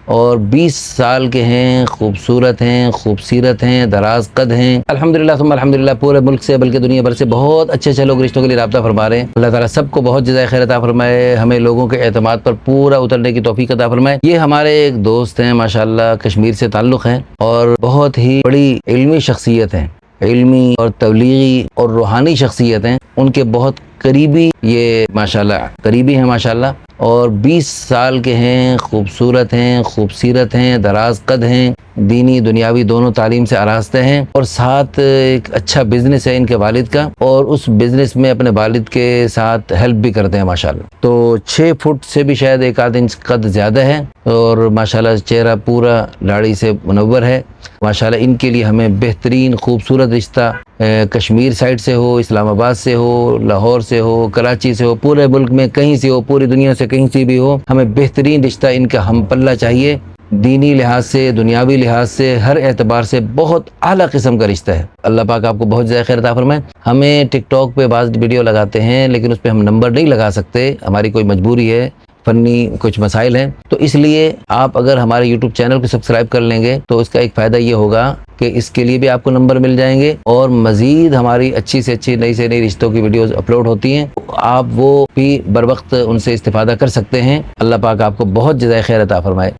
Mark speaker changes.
Speaker 1: اور 20 سال کے ہیں، خوبصورت ہیں، خوبصیرت ہیں، دراز قد ہیں، الحمدللہ ثم الحمدللہ۔ پورے ملک سے بلکہ دنیا بھر سے بہت اچھے لوگ رشتوں کے لیے رابطہ فرما رہے ہیں۔ اللہ تعالیٰ سب کو بہت جزائے خیر عطا فرمائے، ہمیں لوگوں کے اعتماد پر پورا اترنے کی توفیق عطا فرمائے۔ یہ ہمارے ایک دوست ہیں، ماشاءاللہ کشمیر سے تعلق ہیں اور بہت ہی بڑی علمی شخصیت ہیں، علمی اور تبلیغی اور روحانی شخصیت ہیں، ان کے بہت قریبی یہ ماشاءاللہ قریبی ہیں ماشاءاللہ، اور 20 سال کے ہیں، خوبصورت ہیں، خوبصیرت ہیں، دراز قد ہیں، دینی دنیاوی دونوں تعلیم سے آراستہ ہیں، اور ساتھ ایک اچھا بزنس ہے ان کے والد کا، اور اس بزنس میں اپنے والد کے ساتھ ہیلپ بھی کرتے ہیں ماشاءاللہ۔ تو 6 فٹ سے بھی شاید 1 آدھ انچ قد زیادہ ہے، اور ماشاءاللہ چہرہ پورا داڑھی سے منور ہے ماشاءاللہ۔ ان کے لیے ہمیں بہترین خوبصورت رشتہ کشمیر سائڈ سے ہو، اسلام آباد سے ہو، لاہور سے ہو، کراچی سے ہو، پورے ملک میں کہیں سے ہو، پوری دنیا سے کہیں سے بھی ہو، ہمیں بہترین رشتہ ان کا ہم پلہ چاہیے، دینی لحاظ سے، دنیاوی لحاظ سے، ہر اعتبار سے بہت اعلیٰ قسم کا رشتہ ہے۔ اللہ پاک آپ کو بہت زیادہ خیر عطا فرمائے۔ ہمیں ٹک ٹاک پہ بعض ویڈیو لگاتے ہیں لیکن اس پہ ہم نمبر نہیں لگا سکتے، ہماری کوئی مجبوری ہے، فنی کچھ مسائل ہیں، تو اس لیے آپ اگر ہمارے یوٹیوب چینل کو سبسکرائب کر لیں گے تو اس کا ایک فائدہ یہ ہوگا کہ اس کے لیے بھی آپ کو نمبر مل جائیں گے، اور مزید ہماری اچھی سے اچھی نئی سے نئی رشتوں کی ویڈیوز اپلوڈ ہوتی ہیں، آپ وہ بھی بر وقت ان سے استفادہ کر سکتے ہیں۔ اللہ پاک آپ کو بہت جزائے خیر عطا فرمائے۔